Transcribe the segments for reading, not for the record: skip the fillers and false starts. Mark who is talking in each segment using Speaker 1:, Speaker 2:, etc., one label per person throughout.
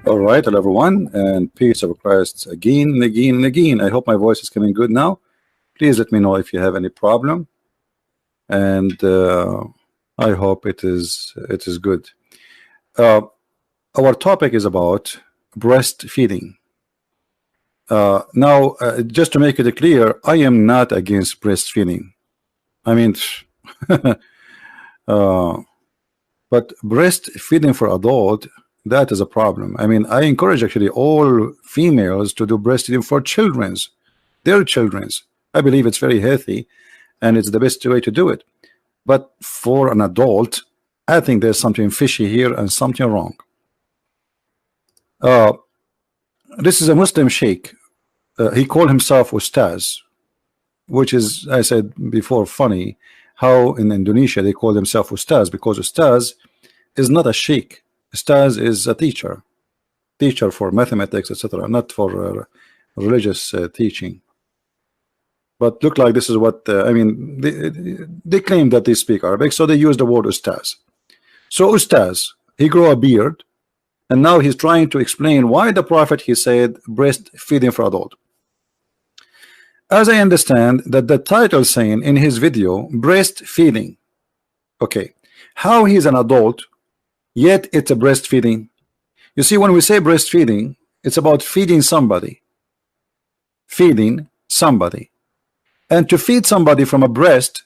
Speaker 1: All right, hello everyone, and peace of Christ again and again and again. I hope my voice is coming good now. Please let me know if you have any problem, and I hope it is good. Our topic is about breastfeeding. Now, just to make it clear, I am not against breastfeeding. I mean, but breastfeeding for adult, that is a problem. I mean, I encourage actually all females to do breastfeeding for their children's. I believe it's very healthy and it's the best way to do it. But for an adult, I think there's something fishy here and something wrong. This is a Muslim sheikh. He called himself Ustaz, which is, I said before, funny how in Indonesia they call themselves Ustaz, because Ustaz is not a sheikh. Ustaz is a teacher for mathematics, etc., not for religious teaching. But look like this is what I mean. They claim that they speak Arabic, so they use the word Ustaz. So Ustaz, he grew a beard, and now he's trying to explain why the Prophet, he said, breastfeeding for adult. As I understand that the title saying in his video, breastfeeding. Okay, how he's an adult, yet it's a breastfeeding. You see, when we say breastfeeding, it's about feeding somebody. Feeding somebody. And to feed somebody from a breast,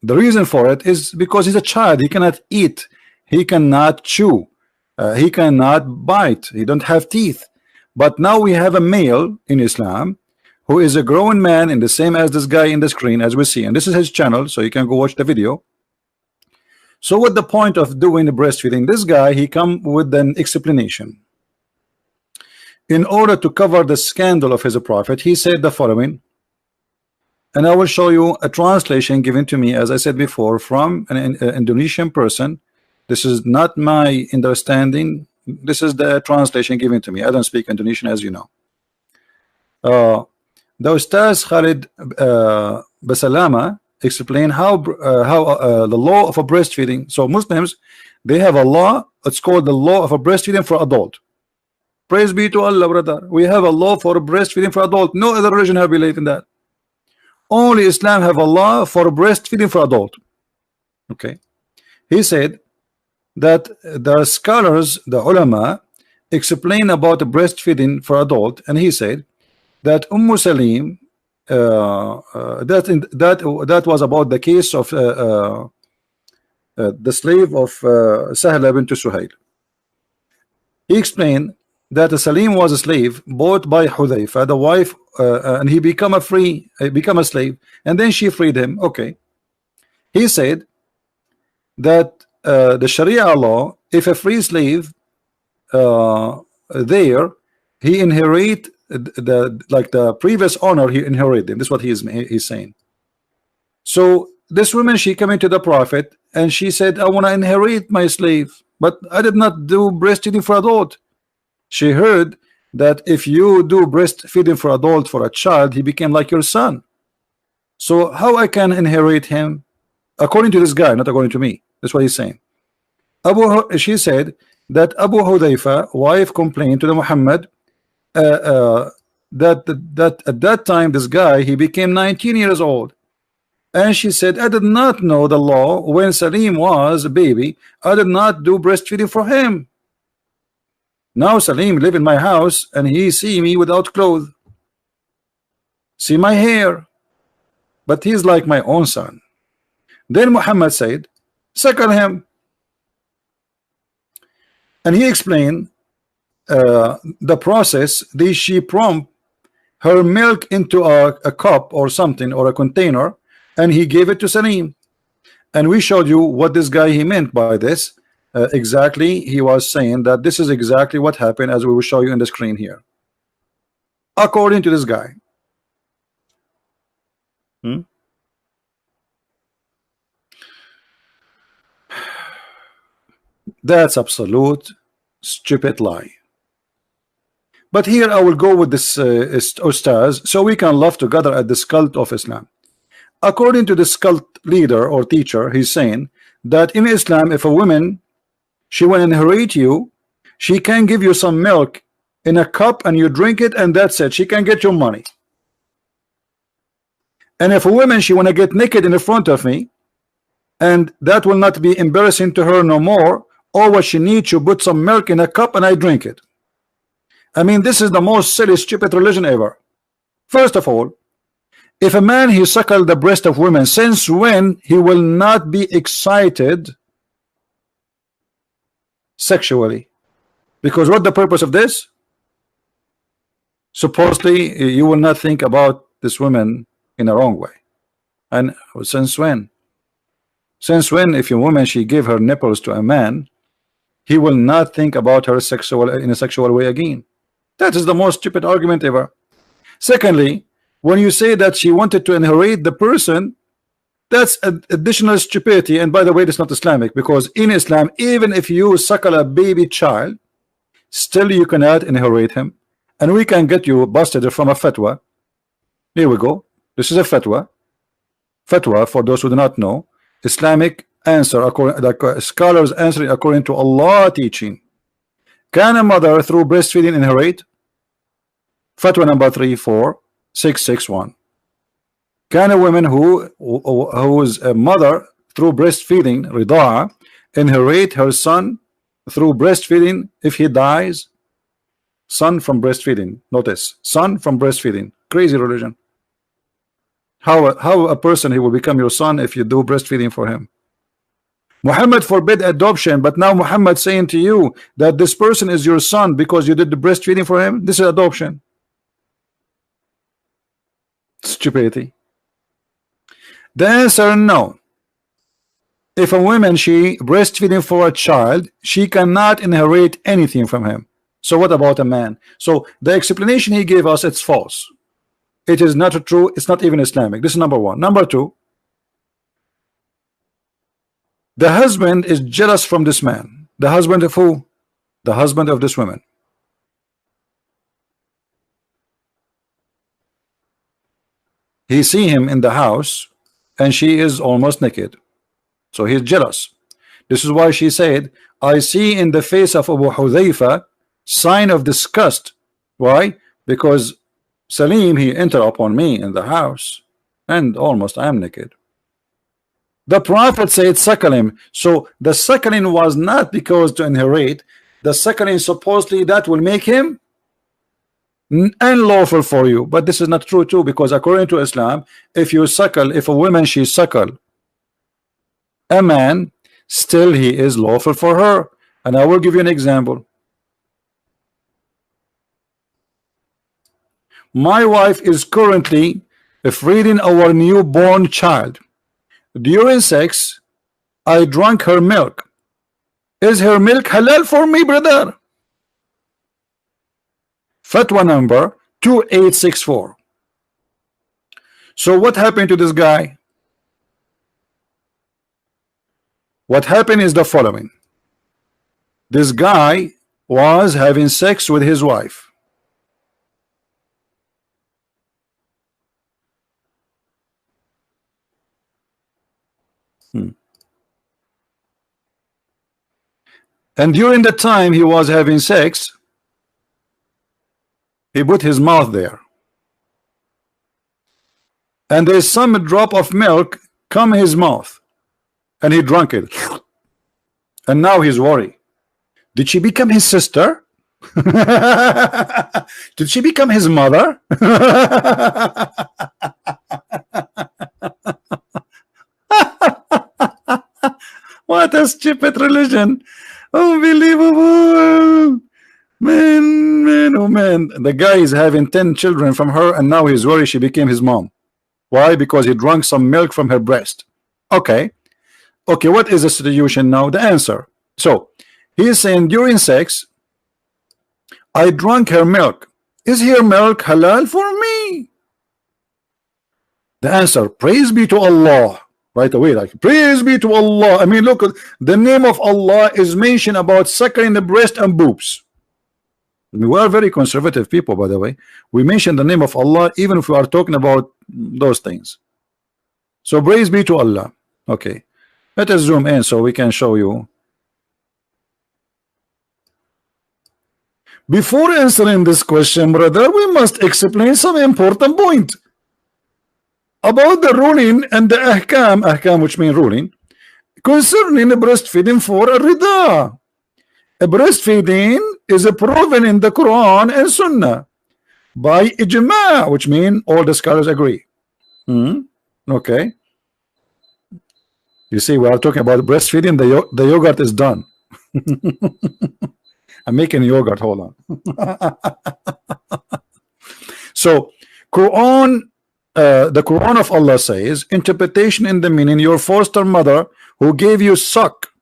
Speaker 1: the reason for it is because he's a child. He cannot eat. He cannot chew. He cannot bite. He don't have teeth. But now we have a male in Islam who is a grown man in the same as this guy in the screen, as we see. And this is his channel, so you can go watch the video. So what the point of doing the breastfeeding? This guy, he come with an explanation. In order to cover the scandal of his prophet, he said the following, and I will show you a translation given to me, as I said before, from an Indonesian person. This is not my understanding. This is the translation given to me. I don't speak Indonesian, as you know. The Ustaz Khalid Basalama explain how the law of a breastfeeding. So Muslims, they have a law. It's called the law of a breastfeeding for adult. Praise be to Allah, brother. We have a law for breastfeeding for adult. No other religion have believed in that. Only Islam have a law for breastfeeding for adult. Okay, he said that the scholars, the ulama, explain about the breastfeeding for adult, and he said that Salim, that was about the case of the slave of Sahla ibn Suhail. He explained that Salim was a slave bought by Hudayfa, the wife, and he become a slave, and then she freed him. Okay, he said that the Sharia law, if a free slave there, he inherit the previous owner, he inherited him. This is what he's saying. So this woman, she came into the Prophet and she said, I want to inherit my slave, but I did not do breastfeeding for adult. She heard that if you do breastfeeding for adult for a child, he became like your son. So how I can inherit him? According to this guy, not according to me. That's what he's saying. She said that Abu Hudayfa wife complained to the Muhammad that at that time this guy, he became 19 years old, and she said, I did not know the law when Salim was a baby. I did not do breastfeeding for him. Now Salim live in my house and he see me without clothes, see my hair, but he's like my own son. Then Muhammad said suckle him. And he explained the process. She pumped her milk into a cup or something, or a container, and he gave it to Salim. And we showed you what this guy he meant by this. Exactly, he was saying that this is exactly what happened, as we will show you in the screen here, according to this guy. That's absolute stupid lie. But here I will go with this Ustaz, so we can laugh together at this cult of Islam. According to this cult leader or teacher, he's saying that in Islam, if a woman, she will inherit you, she can give you some milk in a cup and you drink it, and that's it. She can get your money. And if a woman, she want to get naked in the front of me, and that will not be embarrassing to her no more, all what she needs, you put some milk in a cup and I drink it. I mean, this is the most silly, stupid religion ever. First of all, if a man he suckle the breast of women, since when he will not be excited sexually? Because what the purpose of this? Supposedly you will not think about this woman in a wrong way. And since when? Since when, if a woman she give her nipples to a man, he will not think about her in a sexual way again? That is the most stupid argument ever. Secondly, when you say that she wanted to inherit the person, that's additional stupidity. And by the way, it's not Islamic, because in Islam, even if you suckle a baby child, still you cannot inherit him. And we can get you busted from a fatwa. Here we go. This is a fatwa. Fatwa, for those who do not know, Islamic answer, according the scholars answering according to Allah teaching. Can a mother through breastfeeding inherit? Fatwa number 34661. Can a woman who is a mother through breastfeeding, rida'a, inherit her son through breastfeeding if he dies? Son from breastfeeding. Notice, son from breastfeeding. Crazy religion. How a person he will become your son if you do breastfeeding for him? Muhammad forbid adoption, but now Muhammad saying to you that this person is your son because you did the breastfeeding for him. This is adoption. Stupidity. The answer, no. If a woman she breastfeeding for a child, she cannot inherit anything from him. So what about a man? So the explanation he gave us, it's false. It is not true. It's not even Islamic. This is number one. Number two, the husband is jealous from this man. The husband of who? The husband of this woman. He see him in the house and she is almost naked, so he's jealous. This is why she said, I see in the face of Abu Hudhayfa sign of disgust. Why? Because Salim, he entered upon me in the house and almost I am naked. The Prophet said suckle him. So the suckling was not because to inherit. The suckling supposedly that will make him unlawful for you. But this is not true too, because according to Islam, if you suckle, if a woman she suckle a man, still he is lawful for her. And I will give you an example. My wife is currently feeding our newborn child. During sex, I drank her milk. Is her milk halal for me, brother? Fatwa number 2864. So what happened to this guy? What happened is the following. This guy was having sex with his wife. And during the time he was having sex, he put his mouth there. And there's some drop of milk come his mouth. And he drank it. And now he's worried. Did she become his sister? Did she become his mother? What a stupid religion. Unbelievable. Man, oh man. The guy is having 10 children from her, and now he's worried she became his mom. Why? Because he drank some milk from her breast. Okay. Okay, what is the solution now? The answer. So, he is saying during sex, I drank her milk. Is her milk halal for me? The answer, praise be to Allah. Right away, like, praise be to Allah. I mean, look, the name of Allah is mentioned about suckling the breast and boobs. We are very conservative people, by the way. We mention the name of Allah even if we are talking about those things. So praise be to Allah. Okay, let us zoom in so we can show you. Before answering this question, brother, we must explain some important point about the ruling and the ahkam, which mean ruling, concerning the breastfeeding for a rida. A breastfeeding is proven in the Quran and Sunnah by ijma, which mean all the scholars agree. Okay. You see, we are talking about breastfeeding. The yogurt is done. I'm making yogurt. Hold on. So, Quran. The Quran of Allah says, interpretation in the meaning, your foster mother who gave you suck,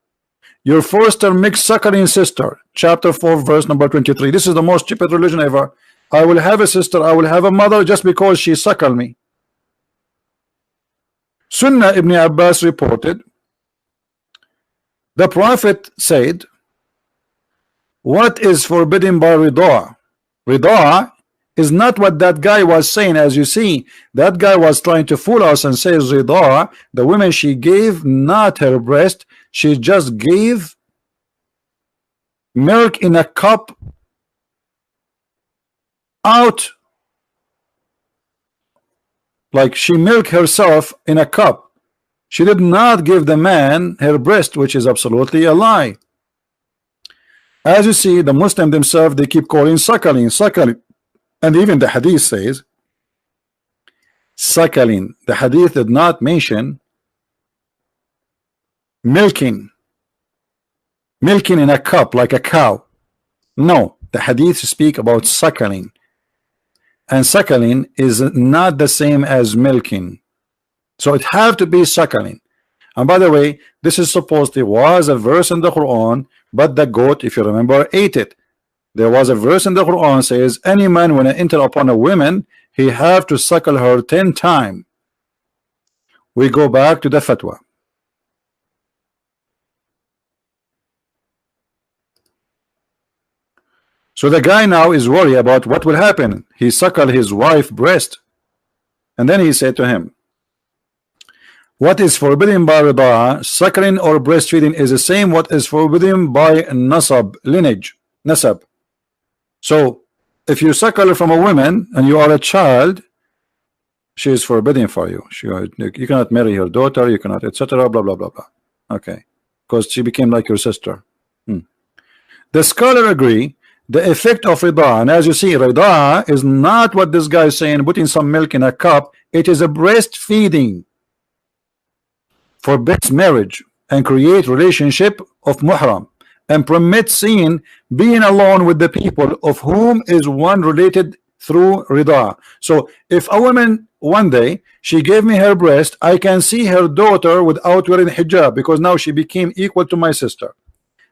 Speaker 1: your foster mixed suckling sister, chapter 4 verse number 23. This is the most stupid religion ever. I will have a sister, I will have a mother just because she suckled me. Sunnah Ibn Abbas reported, the Prophet said, what is forbidden by rida? Rida is not what that guy was saying. As you see, that guy was trying to fool us and says rida, the woman, she gave not her breast, she just gave milk in a cup out, like she milked herself in a cup. She did not give the man her breast, which is absolutely a lie. As you see, the Muslim themselves, they keep calling suckling. And even the hadith says suckling. The hadith did not mention milking in a cup like a cow. No, the hadith speak about suckling, and suckling is not the same as milking. So it have to be suckling. And by the way, this is supposedly was a verse in the Quran, but the goat, if you remember, ate it. There was a verse in the Quran says, any man when I enter upon a woman, he have to suckle her 10 times. We go back to the fatwa. So the guy now is worried about what will happen. He suckled his wife's breast, and then he said to him, what is forbidden by rida, suckling or breastfeeding, is the same what is forbidden by nasab, lineage, nasab. So if you suckle from a woman and you are a child, she is forbidden for you. You cannot marry her daughter, you cannot, etc. Blah blah blah blah. Okay, because she became like your sister. The scholar agree the effect of rida, and as you see, rida is not what this guy is saying, putting some milk in a cup. It is a breastfeeding, forbids marriage and create relationship of muhram, and permits seeing being alone with the people of whom is one related through rida. So if a woman one day she gave me her breast, I can see her daughter without wearing hijab, because now she became equal to my sister.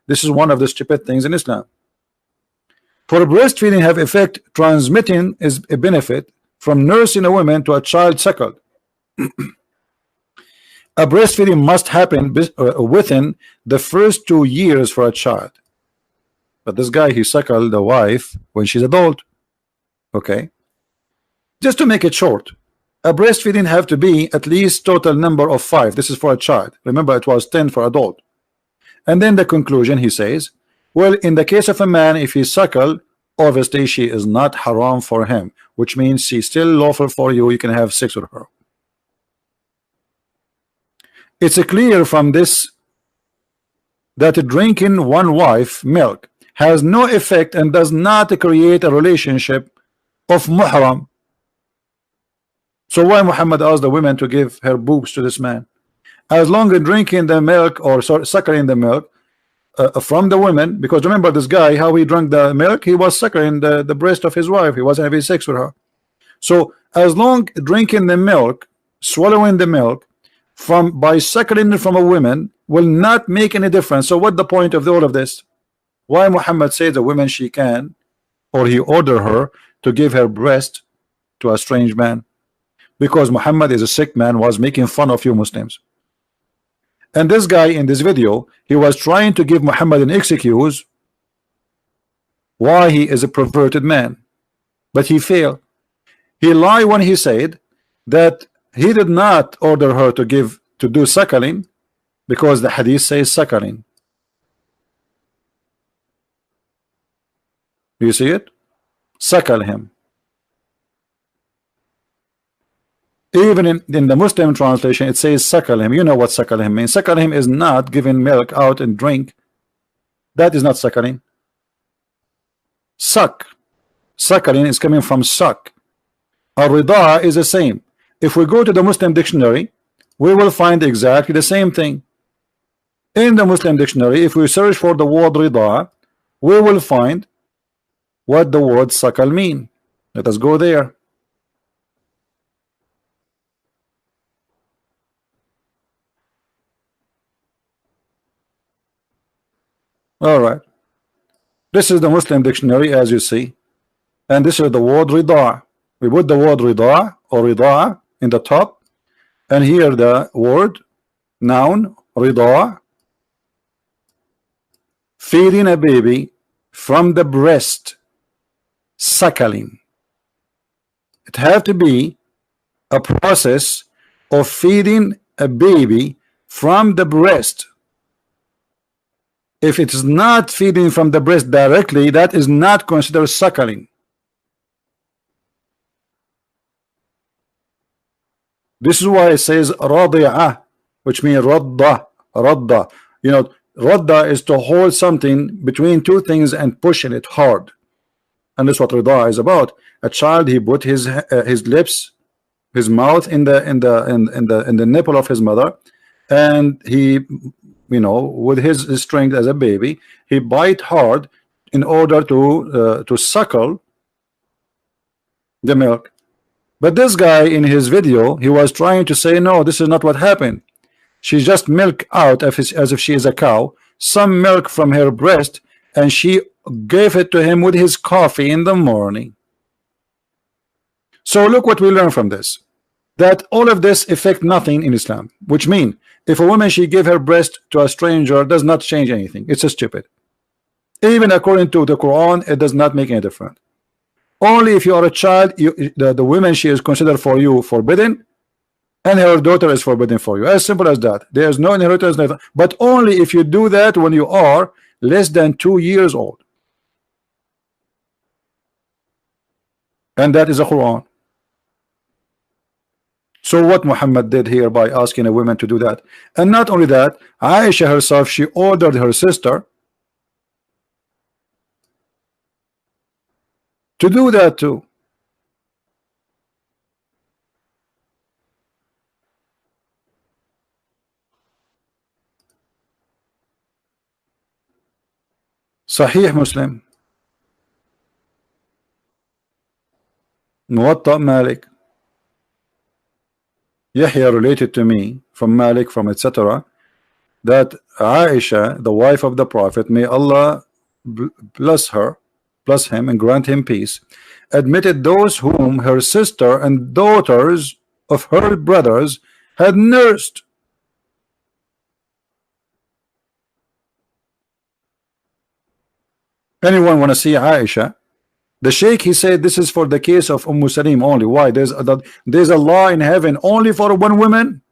Speaker 1: This is one of the stupid things in Islam. For breastfeeding have effect, transmitting is a benefit from nursing a woman to a child suckled. A breastfeeding must happen within the first 2 years for a child. But this guy, he suckled the wife when she's adult. Okay. Just to make it short, a breastfeeding have to be at least total number of 5. This is for a child. Remember, it was 10 for adult. And then the conclusion, he says, well, in the case of a man, if he suckle, obviously she is not haram for him, which means she's still lawful for you. You can have sex with her. It's clear from this that drinking one wife milk has no effect and does not create a relationship of muhram. So why Muhammad asked the women to give her boobs to this man? as long as drinking the milk, or sorry, suckling the milk from the women, because remember this guy, how he drank the milk, he was suckling the breast of his wife, he wasn't having sex with her. So as long drinking the milk, swallowing the milk from by suckling it from a woman will not make any difference. So what the point of all of this? Why Muhammad says the woman she can, or he ordered her to give her breast to a strange man? Because Muhammad is a sick man, was making fun of you Muslims. And this guy in this video, he was trying to give Muhammad an excuse why he is a perverted man, but he failed. He lied when he said that he did not order her to do suckling, because the hadith says suckling. Do you see it? Suckle him. Even in the Muslim translation it says suckle him. You know what suckle him means. Suckle him is not giving milk out and drink. That is not suckling. Suck. Suckling is coming from suck. Ar-rida'a is the same. If we go to the Muslim dictionary, we will find exactly the same thing. In the Muslim dictionary, if we search for the word rida'a, we will find what the word suckle mean. Let us go there. All right, this is the Muslim dictionary, as you see, and this is the word rida'a. We put the word rida'a or rida'a in the top, and here the word noun rida'a, feeding a baby from the breast, suckling. It have to be a process of feeding a baby from the breast. If it is not feeding from the breast directly, that is not considered suckling. This is why it says radi'ah, which means radda. Radda. You know, radda is to hold something between two things and pushing it hard. And that's what rida is about. A child, he put his lips, his mouth in the nipple of his mother, and he, you know, with his strength as a baby, he bite hard in order to suckle the milk. But this guy in his video, he was trying to say, no, this is not what happened. She just milk out as if she is a cow, some milk from her breast, and she gave it to him with his coffee in the morning. So look what we learn from this, that all of this affect nothing in Islam, which mean if a woman she give her breast to a stranger does not change anything. It's a stupid. Even according to the Quran, it does not make any difference. Only if you are a child, the woman she is considered for you forbidden, and her daughter is forbidden for you. As simple as that. There is no inheritance, but only if you do that when you are less than 2 years old. And that is a Quran. So what Muhammad did here by asking a woman to do that, and not only that, Aisha herself, she ordered her sister to do that too. Sahih Muslim, Muwatta Malik. Yahya related to me from Malik, from etc., that Aisha, the wife of the Prophet, may Allah bless her, bless him and grant him peace, admitted those whom her sister and daughters of her brothers had nursed. Anyone want to see Aisha? The Sheikh, he said this is for the case of Salim only. Why? There's a law in heaven only for one woman.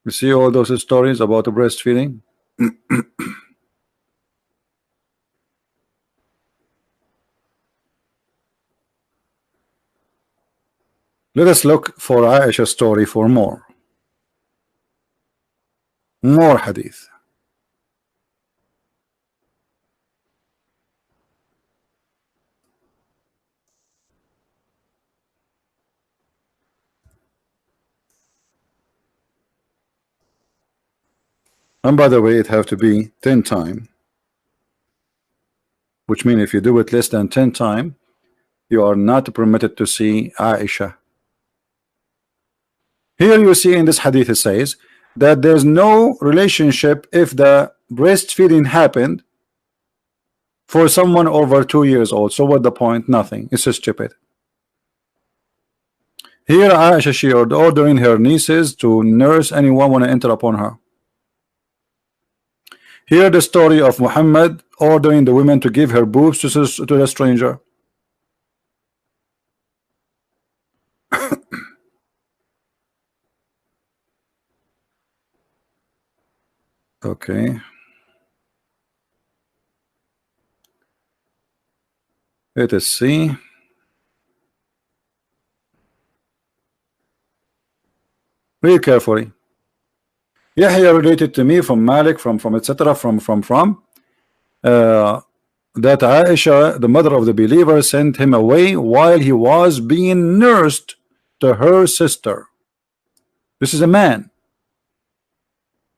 Speaker 1: You see all those stories about the breastfeeding. Let us look for Aisha's story for more hadith. And by the way, it have to be 10 times, which means if you do it less than 10 times, you are not permitted to see Aisha. Here you see in this hadith it says that there's no relationship if the breastfeeding happened for someone over 2 years old. So what the point? Nothing. It's so stupid. Here Aisha, she ordering her nieces to nurse anyone want to enter upon her. Here the story of Muhammad ordering the women to give her boobs to the stranger. Okay. Let us see. Read carefully. Yahya related to me from Malik, from etc. That Aisha, the mother of the believer, sent him away while he was being nursed to her sister. This is a man.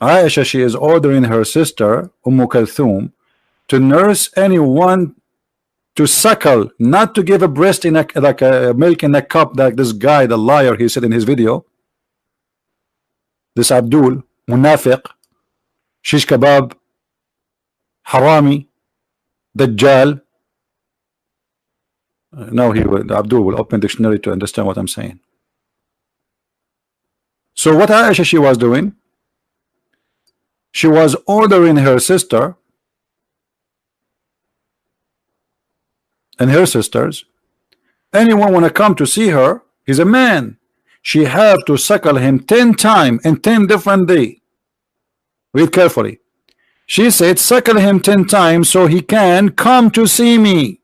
Speaker 1: Aisha, she is ordering her sister Kulthum to nurse anyone, to suckle, not to give a breast in like a milk in a cup like this guy, the liar, he said in his video. This Abdul, Munafiq, Shish Kebab, Harami, Dajjal. Now Abdul will open dictionary to understand what I'm saying. So what Aisha she was doing? She was ordering her sister and her sisters, anyone want to come to see her, he's a man, she have to suckle him 10 times in 10 different days. Read carefully. She said suckle him 10 times so he can come to see me.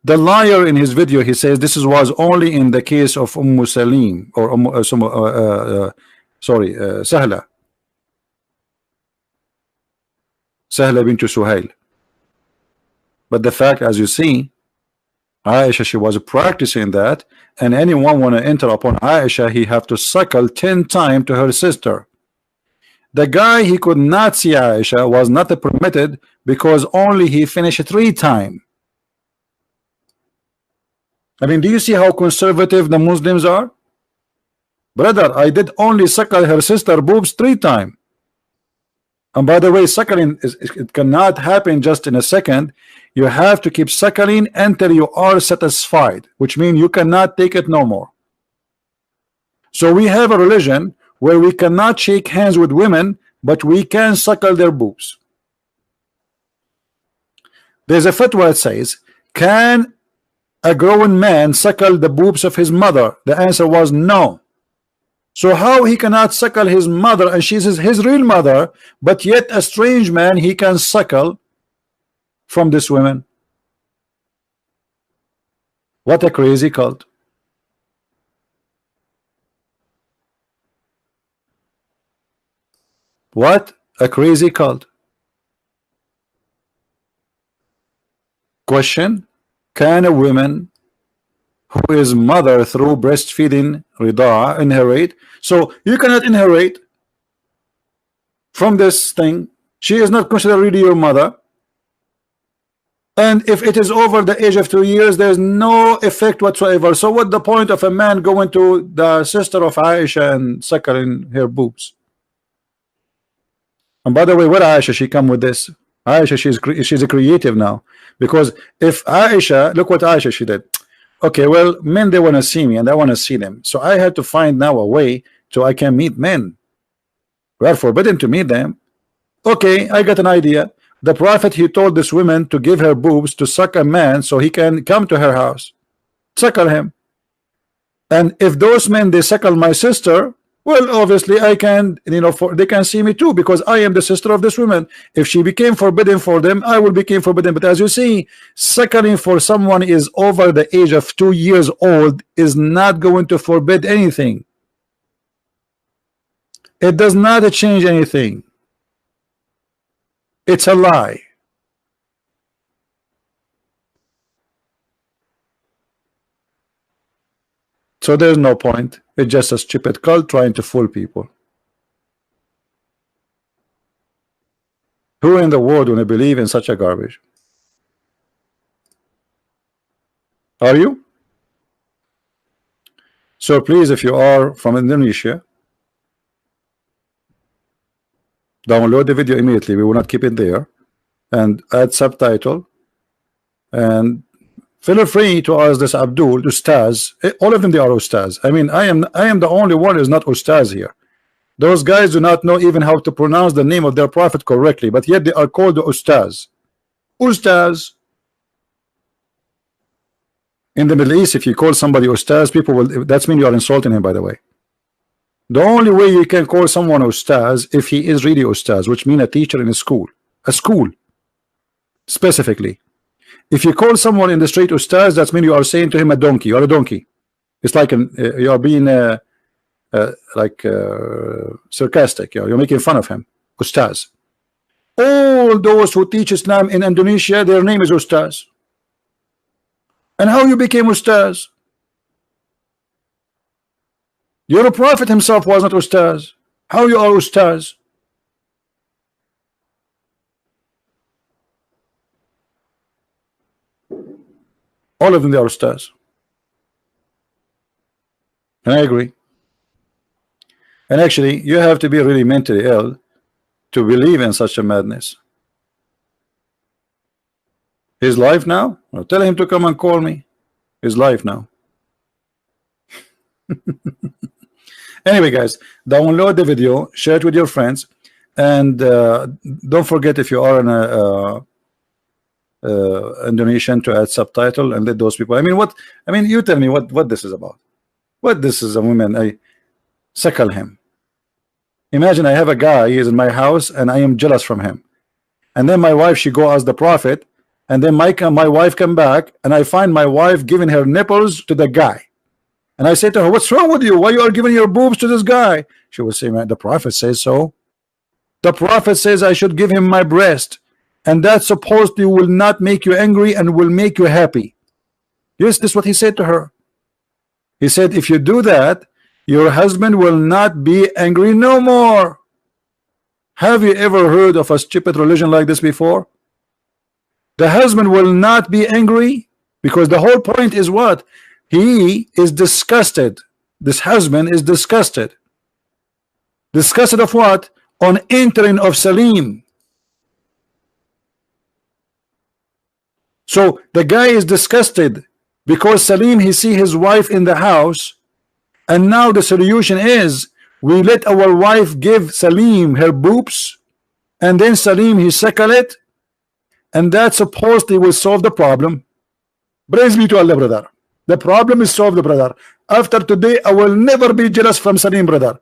Speaker 1: The liar in his video, he says this was only in the case of Salim or Sahla bint Suhail. But the fact, as you see, Aisha, she was practicing that, and anyone want to enter upon Aisha, he have to suckle 10 times to her sister. The guy, he could not see Aisha, was not permitted because only he finished 3 times. I mean, do you see how conservative the Muslims are? Brother, I did only suckle her sister boobs 3 times. And by the way, suckling it cannot happen just in a second. You have to keep suckling until you are satisfied, which means you cannot take it no more. So we have a religion where we cannot shake hands with women, but we can suckle their boobs. There's a fatwa that says, can a grown man suckle the boobs of his mother? The answer was no. So how he cannot suckle his mother, and she's his real mother, but yet a strange man he can suckle from this woman? What a crazy cult. What a crazy cult. Question: can a woman who is mother through breastfeeding rida'a inherit? So you cannot inherit from this thing. She is not considered really your mother, and if it is over the age of 2 years, there's no effect whatsoever. So what the point of a man going to the sister of Aisha and suckling her boobs? And by the way, what Aisha she come with this? Aisha, she's a creative now, because if Aisha, look what Aisha she did. Okay, well, men, they want to see me and I want to see them, so I had to find now a way so I can meet men. We are forbidden to meet them. Okay, I got an idea. The Prophet, he told this woman to give her boobs to suck a man so he can come to her house, suckle him. And if those men they suckle my sister, well, obviously I can, they can see me too, because I am the sister of this woman. If she became forbidden for them, I will become forbidden. But as you see, suckling for someone is over the age of 2 years old is not going to forbid anything. It does not change anything. It's a lie. So there's no point. It's just a stupid cult trying to fool people. Who in the world would believe in such a garbage? Are you? So please, if you are from Indonesia, download the video immediately. We will not keep it there, and add subtitle, and feel free to ask this Abdul, Ustaz. All of them, they are Ustaz. I mean, I am the only one who is not Ustaz here. Those guys do not know even how to pronounce the name of their prophet correctly, but yet they are called the Ustaz. Ustaz. In the Middle East, if you call somebody Ustaz, people will, that's mean you are insulting him, by the way. The only way you can call someone Ustaz if he is really Ustaz, which means a teacher in a school specifically. If you call someone in the street Ustaz, that means you are saying to him a donkey. You are a donkey. It's like you are being sarcastic. You're making fun of him. Ustaz. All those who teach Islam in Indonesia, their name is Ustaz. And how you became Ustaz? Your prophet himself was not Ustaz. How you are Ustaz? All of them, they are Ustaz. And I agree. And actually, you have to be really mentally ill to believe in such a madness. His life now? Well, tell him to come and call me. His life now. Anyway, guys, download the video, share it with your friends, and don't forget, if you are an Indonesian, to add subtitle and let those people. I mean, you tell me what this is about. What this is a woman? I suckle him. Imagine I have a guy, he is in my house, and I am jealous from him. And then my wife, she go ask the prophet, and then my wife come back, and I find my wife giving her nipples to the guy. And I say to her, what's wrong with you? Why you are giving your boobs to this guy? She will say, man, the prophet says so. The prophet says I should give him my breast, and that supposedly will not make you angry and will make you happy. Yes, this is what he said to her. He said, if you do that, your husband will not be angry no more. Have you ever heard of a stupid religion like this before? The husband will not be angry, because the whole point is what? He is disgusted. This husband is disgusted. Disgusted of what? On entering of Salim. So the guy is disgusted because Salim, he see his wife in the house, and now the solution is we let our wife give Salim her boobs, and then Salim he suckle it, and that supposedly will solve the problem. Praise be to Allah, brother. The problem is solved, brother. After today, I will never be jealous from Salim, brother,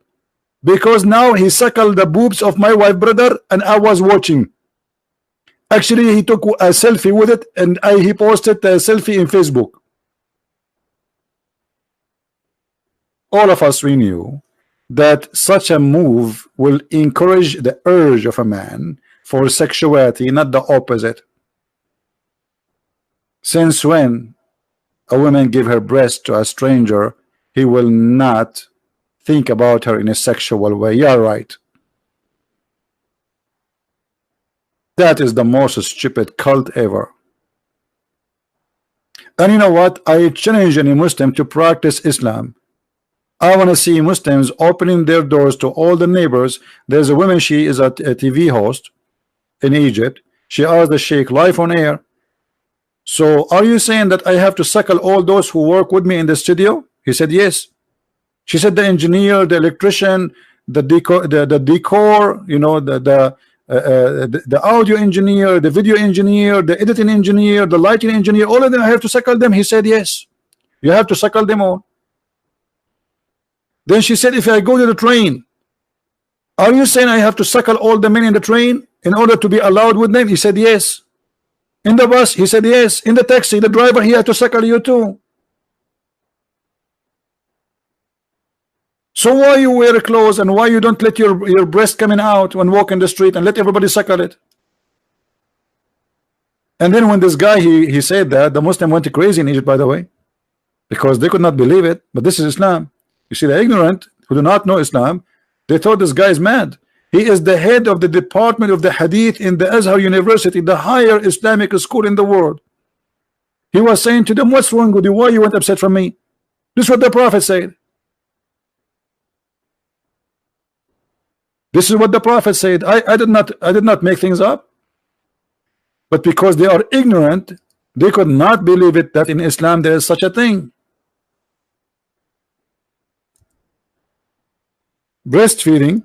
Speaker 1: because now he suckled the boobs of my wife, brother, and I was watching. Actually, he took a selfie with it, and he posted a selfie in Facebook. All of us, we knew that such a move will encourage the urge of a man for sexuality, not the opposite. Since when a woman give her breast to a stranger, he will not think about her in a sexual way. You're right. That is the most stupid cult ever. And you know what? I challenge any Muslim to practice Islam. I want to see Muslims opening their doors to all the neighbors. There's a woman, she is a TV host in Egypt. She asked the Sheikh live on air, so are you saying that I have to suckle all those who work with me in the studio? He said yes. She said the engineer, the electrician, the decor, you know, the audio engineer, the video engineer, the editing engineer, the lighting engineer, all of them, I have to suckle them. He said yes, you have to suckle them all. Then she said, if I go to the train, are you saying I have to suckle all the men in the train in order to be allowed with them? He said yes. In the bus, he said yes. In the taxi, the driver, he had to suckle you too. So why you wear clothes, and why you don't let your breast coming out when walk in the street and let everybody suckle it? And then when this guy he said that, the Muslim went crazy in Egypt, by the way. because they could not believe it. But this is Islam. You see, the ignorant who do not know Islam, they thought this guy is mad. He is the head of the department of the Hadith in the Azhar University, the higher Islamic school in the world. He was saying to them, what's wrong with you? Why you went upset from me? This is what the Prophet said. This is what the Prophet said. I did not make things up. But because they are ignorant, they could not believe it that in Islam there is such a thing. Breastfeeding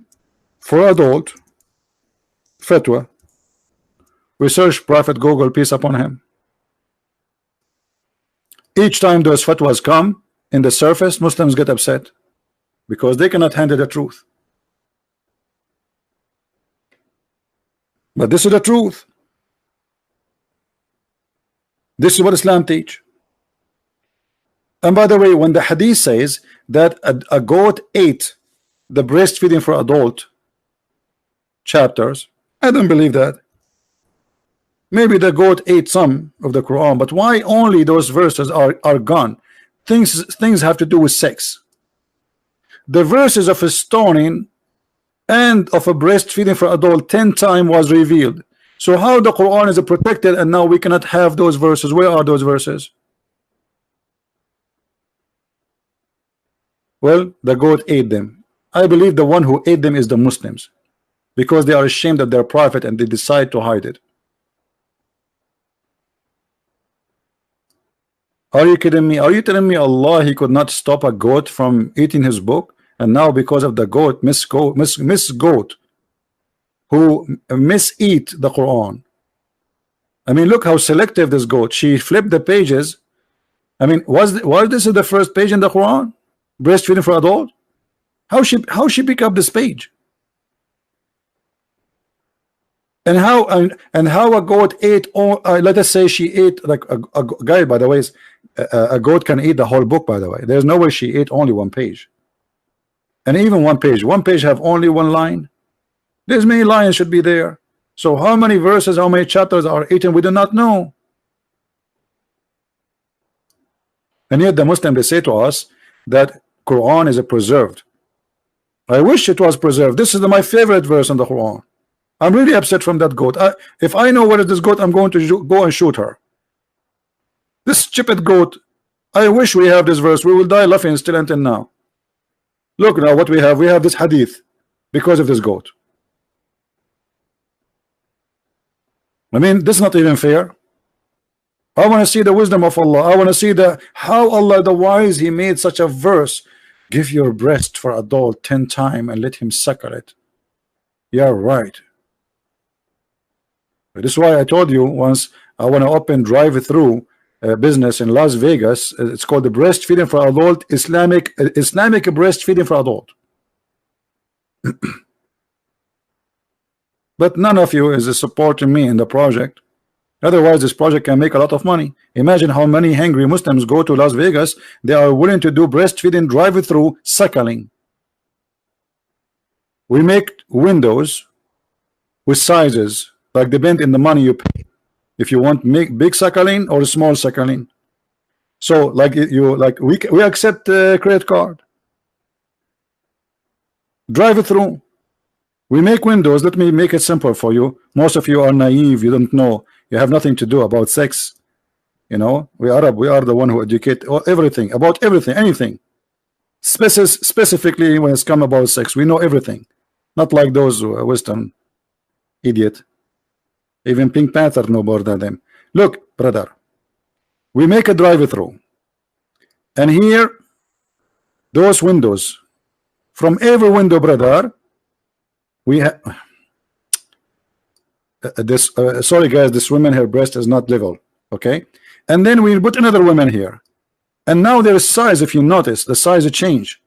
Speaker 1: for adult, fatwa. Research Prophet Google, peace upon him. Each time those fatwas come in the surface, Muslims get upset because they cannot handle the truth. But this is the truth. This is what Islam teach. And by the way, when the hadith says that a goat ate the breastfeeding for adult chapters, I don't believe that. Maybe the goat ate some of the Quran, but why only those verses are gone? Things have to do with sex. The verses of a stoning and of a breastfeeding for adult 10 times was revealed. So how the Quran is protected and now we cannot have those verses? Where are those verses? Well, the goat ate them. I believe the one who ate them is the Muslims, because they are ashamed of their prophet and they decide to hide it. Are you kidding me? Are you telling me Allah, he could not stop a goat from eating his book? And now because of the goat, Miss Goat, who miseat the Quran. I mean, look how selective this goat. She flipped the pages. I mean, was this the first page in the Quran? Breastfeeding for adult? How she pick up this page? And how a goat ate, or let us say she ate, like a guy, by the way, a goat can eat the whole book, by the way. There's no way she ate only one page. And even one page have only one line. There's many lines should be there. So how many verses, how many chapters are eaten, we do not know. And yet the Muslim, they say to us that Quran is preserved. I wish it was preserved. This is my favorite verse in the Quran. I'm really upset from that goat. If I know where is this goat, I'm going to go and shoot her. This stupid goat. I wish we have this verse. We will die laughing still until now. Look now what we have. We have this hadith because of this goat. I mean, this is not even fair. I want to see the wisdom of Allah. I want to see how Allah the wise, he made such a verse. Give your breast for adult 10 times and let him suckle it. Yeah, right. This is why I told you once I want to open drive-through business in Las Vegas. It's called the breastfeeding for adult, Islamic breastfeeding for adult. But none of you is supporting me in the project. Otherwise this project can make a lot of money. Imagine how many hungry Muslims go to Las Vegas. They are willing to do breastfeeding drive-through suckling. We make windows with sizes like depend in the money you pay. If you want make big suckling or small suckling. So like we accept credit card. Drive-through. We make windows. Let me make it simple for you. Most of you are naive. You don't know. You have nothing to do about sex. You know, we Arab. We are the one who educate everything about everything, anything. Specifically when it's come about sex, we know everything. Not like those Western idiot. Even Pink Panther know more than them. Look, brother, we make a drive-through, and here, those windows. From every window, brother, we have this. Sorry, guys, this woman, her breast is not level. Okay, and then we put another woman here, and now there is size. If you notice, the size change.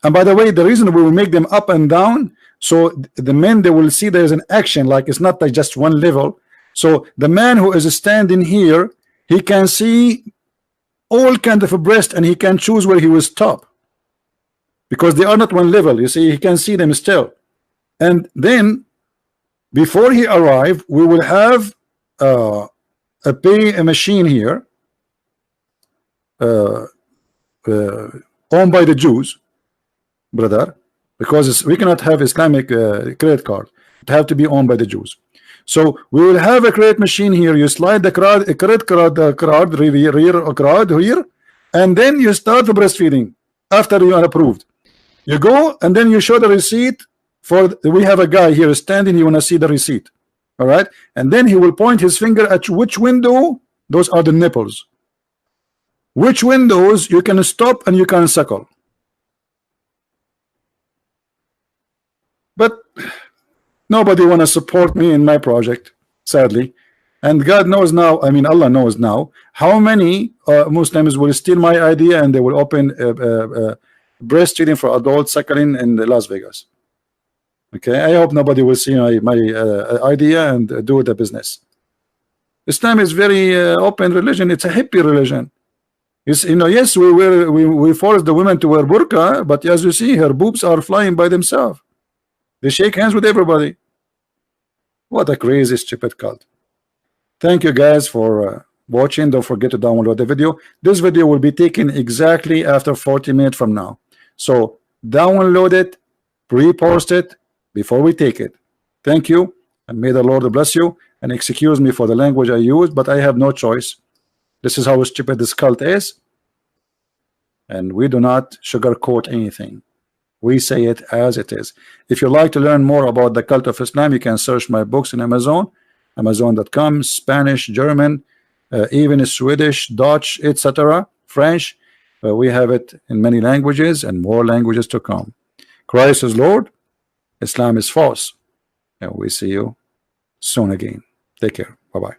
Speaker 1: And by the way, the reason we will make them up and down, so the men, they will see there is an action, like it's not like just one level. So the man who is standing here, he can see all kind of a breast, and he can choose where he will stop, because they are not one level. You see, he can see them still. And then before he arrive, we will have a machine here. uh, uh, owned by the Jews, brother, because we cannot have Islamic credit card. It have to be owned by the Jews. So we will have a credit machine here. You slide the credit card here, and then you start the breastfeeding after you are approved. You go and then you show the receipt. We have a guy here standing. You want to see the receipt, all right? And then he will point his finger at which window. Those are the nipples. Which windows you can stop and you can suckle. But nobody want to support me in my project, sadly. And God knows now, I mean Allah knows now, how many Muslims will steal my idea and they will open breastfeeding for adult suckling in Las Vegas. Okay, I hope nobody will see my idea and do the business. Islam is very open religion. It's a hippie religion. Yes, yes, we force the women to wear burqa, but as you see, her boobs are flying by themselves. They shake hands with everybody. What a crazy, stupid cult. Thank you guys for watching. Don't forget to download the video. This video will be taken exactly after 40 minutes from now. So download it, pre-post it before we take it. Thank you, and may the Lord bless you. And excuse me for the language I use, but I have no choice. This is how stupid this cult is, and we do not sugarcoat anything. We say it as it is. If you'd like to learn more about the cult of Islam, you can search my books in Amazon, Amazon.com, Spanish, German, even Swedish, Dutch, etc., French. We have it in many languages and more languages to come. Christ is Lord, Islam is false, and we see you soon again. Take care. Bye-bye.